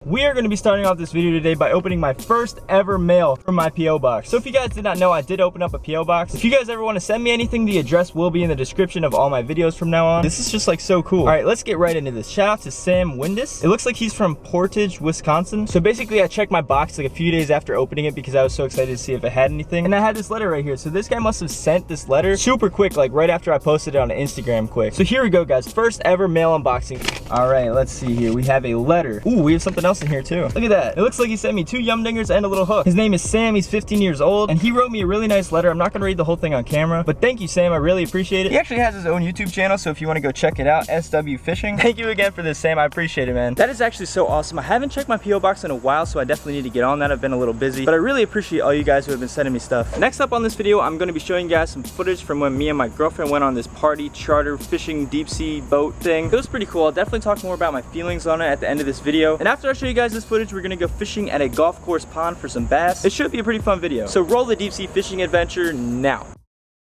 We are going to be starting off this video today by opening my first ever mail from my P.O. box. So if you guys did not know, I did open up a P.O. box. If you guys ever want to send me anything, the address will be in the description of all my videos from now on. This is just like so cool. All right, let's get right into this. Shout out to Sam Windus. It looks like he's from Portage, Wisconsin. So basically I checked my box like a few days after opening it because I was so excited to see if it had anything. And I had this letter right here. So this guy must have sent this letter super quick, like right after I posted it on Instagram quick. So here we go, guys. First ever mail unboxing. All right, let's see here. We have a letter. Ooh, we have something else in here too. Look at that. It looks like he sent me 2 yum dingers and a little hook. His name is Sam. He's 15 years old and he wrote me a really nice letter. I'm not gonna read the whole thing on camera, but thank you, Sam. I really appreciate it. He actually has his own YouTube channel, so if you want to go check it out, SW Fishing. Thank you again for this, Sam. I appreciate it, man. That is actually so awesome. I haven't checked my P.O. box in a while, so I definitely need to get on that. I've been a little busy, but I really appreciate all you guys who have been sending me stuff. Next up on this video, I'm going to be showing you guys some footage from when me and my girlfriend went on this party charter fishing deep sea boat thing. It was pretty cool. I'll definitely talk more about my feelings on it at the end of this video. And after I show you guys this footage, we're going to go fishing at a golf course pond for some bass. It should be a pretty fun video. So roll the deep sea fishing adventure now.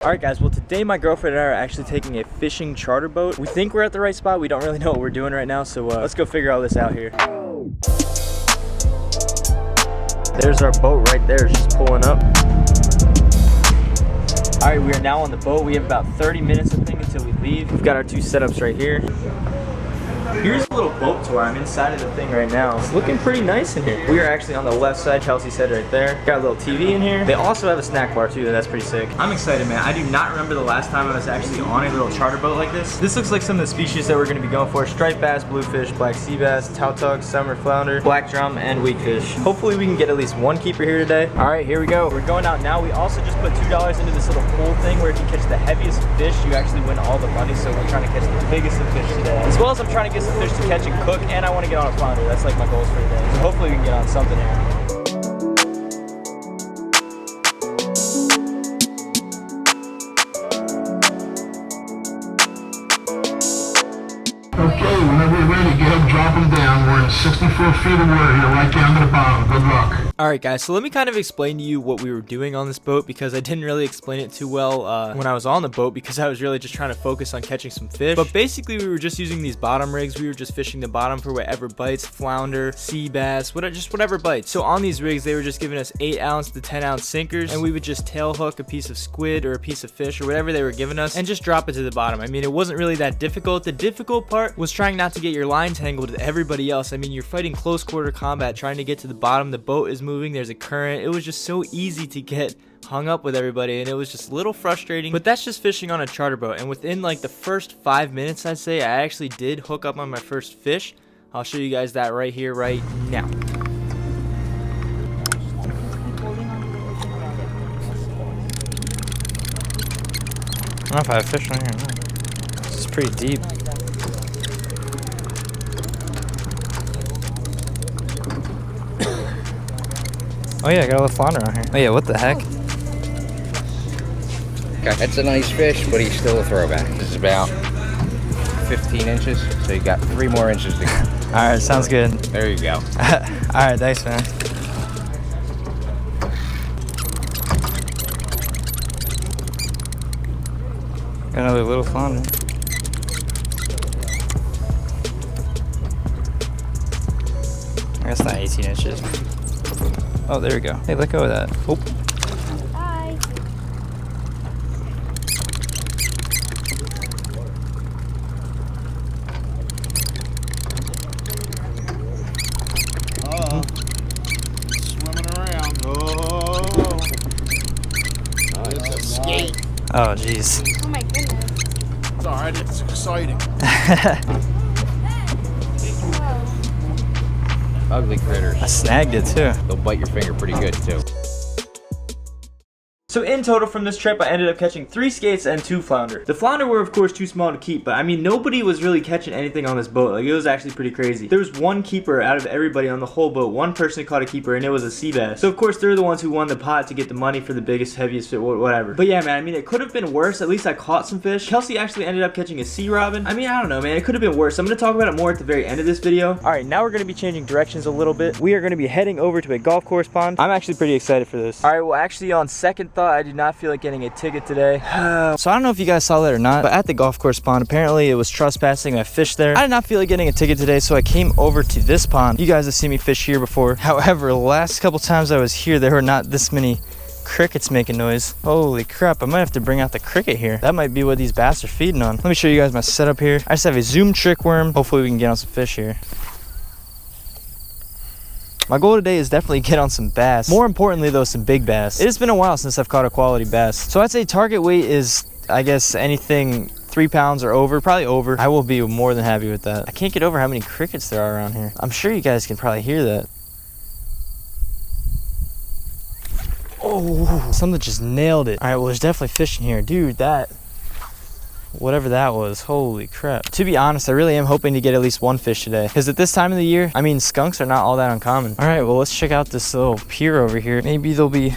Alright guys, well today my girlfriend and I are actually taking a fishing charter boat. We think we're at the right spot. We don't really know what we're doing right now, so let's go figure all this out here. There's our boat right there, it's just pulling up. Alright, we are now on the boat. We have about 30 minutes I think until we leave. We've got our 2 setups right here. Here's a little boat tour. I'm inside of the thing right now. It's looking pretty nice in here. We are actually on the left side, Chelsea said right there. Got a little TV in here. They also have a snack bar too, that's pretty sick. I'm excited, man. I do not remember the last time I was actually on a little charter boat like this. This looks like some of the species that we're gonna be going for. Striped bass, bluefish, black sea bass, tautog, summer flounder, black drum, and weakfish. Hopefully we can get at least 1 keeper here today. All right, here we go. We're going out now. We also just put $2 into this little pool thing where if you catch the heaviest fish, you actually win all the money. So we're trying to catch the biggest of fish today. As well as I'm trying to get some fish to catch and cook, and I want to get on a flounder. That's like my goals for today. So hopefully we can get on something here. Okay, whenever you're ready, get up, drop them down. We're in 64 feet of water here, right down to the bottom. Good luck. Alright guys, so let me kind of explain to you what we were doing on this boat because I didn't really explain it too well when I was on the boat because I was really just trying to focus on catching some fish. But basically we were just using these bottom rigs. We were just fishing the bottom for whatever bites, flounder, sea bass, just whatever bites. So on these rigs they were just giving us 8-ounce to 10-ounce sinkers and we would just tail hook a piece of squid or a piece of fish or whatever they were giving us and just drop it to the bottom. I mean, it wasn't really that difficult. The difficult part was trying not to get your line tangled with everybody else. I mean, you're fighting close quarter combat trying to get to the bottom. The boat is moving, there's a current. It was just so easy to get hung up with everybody and it was just a little frustrating, but that's just fishing on a charter boat. And within like the first 5 minutes, I'd say I actually did hook up on my first fish. I'll show you guys that right here right now. I don't know if I have fish on here. No. This is pretty deep. Oh yeah, I got a little flounder on here. Oh yeah, what the heck? Okay, that's a nice fish, but he's still a throwback. This is about 15 inches, so you got 3 more inches to go. Alright, sounds good. There you go. Alright, thanks, man. Got another little flounder. I guess not 18 inches. Oh, there we go. Hey, let go of that. Oh. Bye. Swimming around. Oh. It's a skate. Oh, jeez. Oh my goodness. It's alright, it's exciting. Ugly critters. I snagged it too. They'll bite your finger pretty good too. So in total from this trip, I ended up catching 3 skates and 2 flounder. The flounder were of course too small to keep, but I mean nobody was really catching anything on this boat. Like it was actually pretty crazy. There was 1 keeper out of everybody on the whole boat. 1 person caught a keeper and it was a sea bass. So of course they're the ones who won the pot to get the money for the biggest, heaviest fish, whatever. But yeah, man, I mean it could have been worse. At least I caught some fish. Kelsey actually ended up catching a sea robin. I mean, I don't know, man. It could have been worse. I'm going to talk about it more at the very end of this video. Alright, now we're going to be changing directions a little bit. We are going to be heading over to a golf course pond. I'm actually pretty excited for this. Alright, well actually on second thought, thought. I did not feel like getting a ticket today. So I don't know if you guys saw that or not, but at the golf course pond, apparently it was trespassing. I fished there. I did not feel like getting a ticket today, so I came over to this pond. You guys have seen me fish here before. However, the last couple times I was here, there were not this many crickets making noise. Holy crap, I might have to bring out the cricket here. That might be what these bass are feeding on. Let me show you guys my setup here. I just have a zoom trick worm. Hopefully we can get on some fish here. My goal today is definitely get on some bass. More importantly though, some big bass. It has been a while since I've caught a quality bass. So I'd say target weight is, I guess, anything 3 pounds or over, probably over. I will be more than happy with that. I can't get over how many crickets there are around here. I'm sure you guys can probably hear that. Oh, something just nailed it. All right, well, there's definitely fish in here. Dude, that, whatever that was, holy crap. To be honest, I really am hoping to get at least one fish today, because at this time of the year, I mean, skunks are not all that uncommon. All right, well, let's check out this little pier over here. Maybe they'll be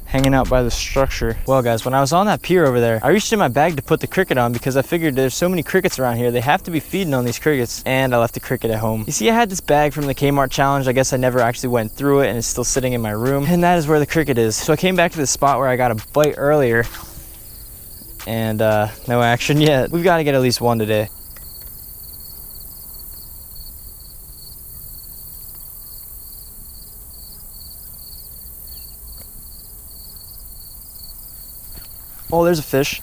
hanging out by the structure. Well, guys, when I was on that pier over there, I reached in my bag to put the cricket on because I figured there's so many crickets around here, they have to be feeding on these crickets, and I left the cricket at home. You see, I had this bag from the Kmart challenge. I guess I never actually went through it, and it's still sitting in my room, and that is where the cricket is. So I came back to the spot where I got a bite earlier, and no action yet. We've got to get at least one today. Oh, there's a fish.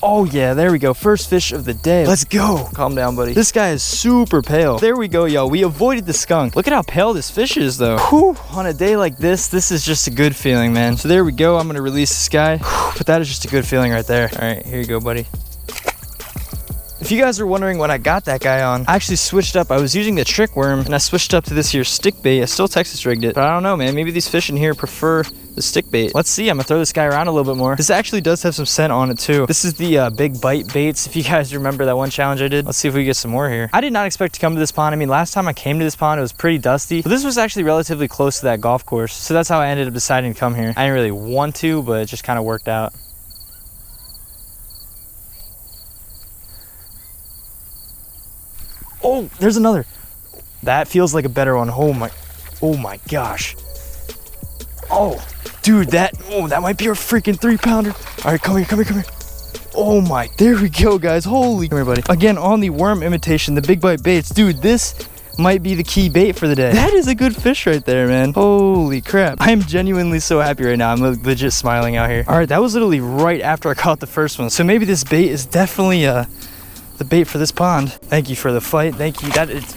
Oh yeah, there we go. First fish of the day. Let's go. Calm down, buddy. This guy is super pale. There we go, y'all. We avoided the skunk. Look at how pale this fish is, though. Whew. On a day like this is just a good feeling, man. So there we go. I'm gonna release this guy. Whew. But that is just a good feeling right there. All right, here you go, buddy. If you guys are wondering what I got that guy on, I actually switched up. I was using the trick worm, and I switched up to this here stick bait. I still Texas rigged it, but I don't know, man. Maybe these fish in here prefer the stick bait. Let's see. I'm gonna throw this guy around a little bit more. This actually does have some scent on it too. This is the big bite baits. If you guys remember that one challenge I did. Let's see if we get some more here. I did not expect to come to this pond. I mean, last time I came to this pond, it was pretty dusty, but this was actually relatively close to that golf course, so that's how I ended up deciding to come here. I didn't really want to, but it just kind of worked out. Oh, there's another. That feels like a better one. Oh my gosh. Oh, dude, that might be a freaking 3-pounder. All right, come here. Oh my, there we go, guys. Holy, come here, buddy. Again, on the worm imitation, the big bite baits. Dude, this might be the key bait for the day. That is a good fish right there, man. Holy crap. I am genuinely so happy right now. I'm legit smiling out here. All right, that was literally right after I caught the first one. So maybe this bait is definitely the bait for this pond. Thank you for the fight. Thank you. That is,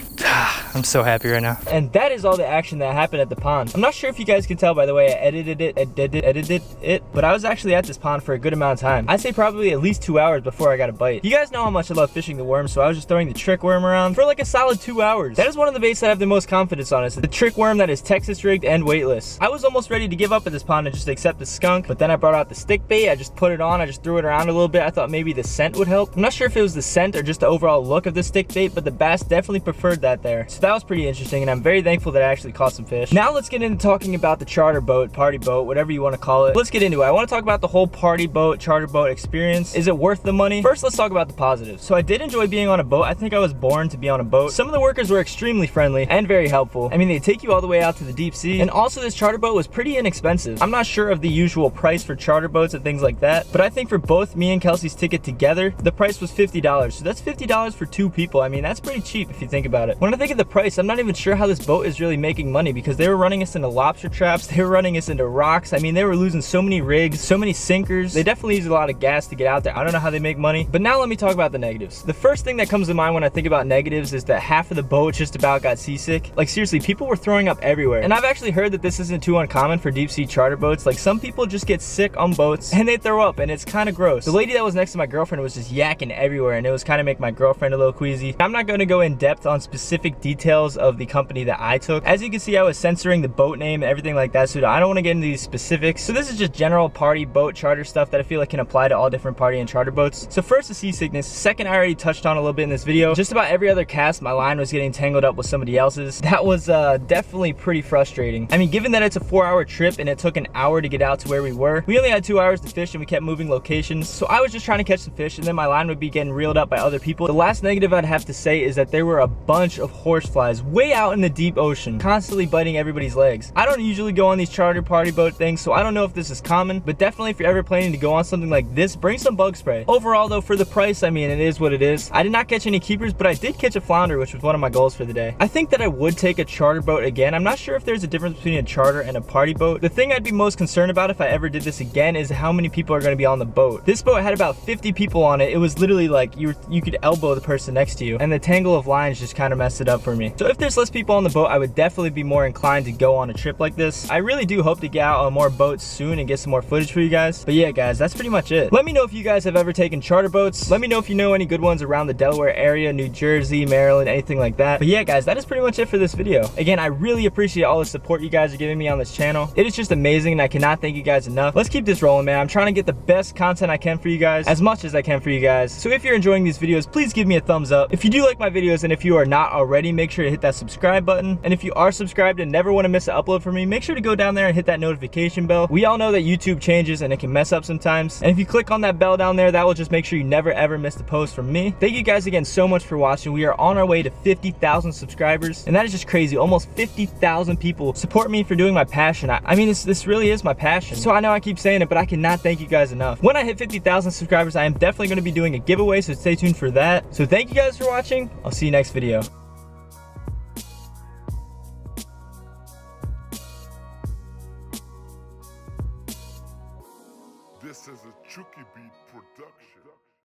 I'm so happy right now. And that is all the action that happened at the pond. I'm not sure if you guys can tell by the way I edited it, but I was actually at this pond for a good amount of time. I'd say probably at least 2 hours before I got a bite. You guys know how much I love fishing the worm, so I was just throwing the trick worm around for like a solid 2 hours. That is one of the baits that I have the most confidence on. It's the trick worm that is Texas rigged and weightless. I was almost ready to give up at this pond and just accept the skunk, but then I brought out the stick bait. I just put it on. I just threw it around a little bit. I thought maybe the scent would help. I'm not sure if it was the scent or just the overall look of the stick bait, but the bass definitely preferred that there. So that was pretty interesting, and I'm very thankful that I actually caught some fish. Now let's get into talking about the charter boat, party boat, whatever you want to call it. Let's get into it. I want to talk about the whole party boat, charter boat experience. Is it worth the money? First, let's talk about the positives. So I did enjoy being on a boat. I think I was born to be on a boat. Some of the workers were extremely friendly and very helpful. I mean, they take you all the way out to the deep sea, and also this charter boat was pretty inexpensive. I'm not sure of the usual price for charter boats and things like that, but I think for both me and Kelsey's ticket together, the price was $50. So that's $50 for 2 people. I mean, that's pretty cheap if you think about it. When I think of the price, I'm not even sure how this boat is really making money, because they were running us into lobster traps, they were running us into rocks. I mean, they were losing so many rigs, so many sinkers. They definitely use a lot of gas to get out there. I don't know how they make money. But now let me talk about the negatives. The first thing that comes to mind when I think about negatives is that half of the boat just about got seasick. Like seriously, people were throwing up everywhere. And I've actually heard that this isn't too uncommon for deep sea charter boats. Like some people just get sick on boats and they throw up, and it's kind of gross. The lady that was next to my girlfriend was just yakking everywhere, and it was kind of make my girlfriend a little queasy. I'm not going to go in depth on specific details of the company that I took. As you can see, I was censoring the boat name and everything like that, so I don't want to get into these specifics. So this is just general party boat charter stuff that I feel like can apply to all different party and charter boats. So first, the seasickness. Second, I already touched on a little bit in this video. Just about every other cast, my line was getting tangled up with somebody else's. That was definitely pretty frustrating. I mean, given that it's a 4-hour trip and it took an hour to get out to where we were, we only had 2 hours to fish and we kept moving locations. So I was just trying to catch some fish, and then my line would be getting reeled up by other people. The last negative I'd have to say is that there were a bunch of horse flies way out in the deep ocean, constantly biting everybody's legs. I don't usually go on these charter party boat things, so I don't know if this is common, but definitely if you're ever planning to go on something like this, bring some bug spray. Overall though, for the price, I mean, it is what it is. I did not catch any keepers, but I did catch a flounder, which was one of my goals for the day. I think that I would take a charter boat again. I'm not sure if there's a difference between a charter and a party boat. The thing I'd be most concerned about if I ever did this again is how many people are going to be on the boat. This boat had about 50 people on it. It was literally like you could elbow the person next to you, and the tangle of lines just kind of messed it up for me. So if there's less people on the boat, I would definitely be more inclined to go on a trip like this. I really do hope to get out on more boats soon and get some more footage for you guys. But yeah, guys, that's pretty much it. Let me know if you guys have ever taken charter boats. Let me know if you know any good ones around the Delaware area, New Jersey, Maryland, anything like that. But yeah, guys, that is pretty much it for this video. Again, I really appreciate all the support you guys are giving me on this channel. It is just amazing, and I cannot thank you guys enough. Let's keep this rolling, man. I'm trying to get the best content I can for you guys, as much as I can for you guys. So if you're enjoying these videos, please give me a thumbs up. If you do like my videos, and if you are not already, make sure to hit that subscribe button. And if you are subscribed and never want to miss an upload from me, make sure to go down there and hit that notification bell. We all know that YouTube changes and it can mess up sometimes. And if you click on that bell down there, that will just make sure you never ever miss the post from me. Thank you guys again so much for watching. We are on our way to 50,000 subscribers, and that is just crazy. Almost 50,000 people support me for doing my passion. I mean, this really is my passion. So I know I keep saying it, but I cannot thank you guys enough. When I hit 50,000 subscribers, I am definitely going to be doing a giveaway, so stay tuned for that. So thank you guys for watching. I'll see you next video. This is a Chucky Beat production.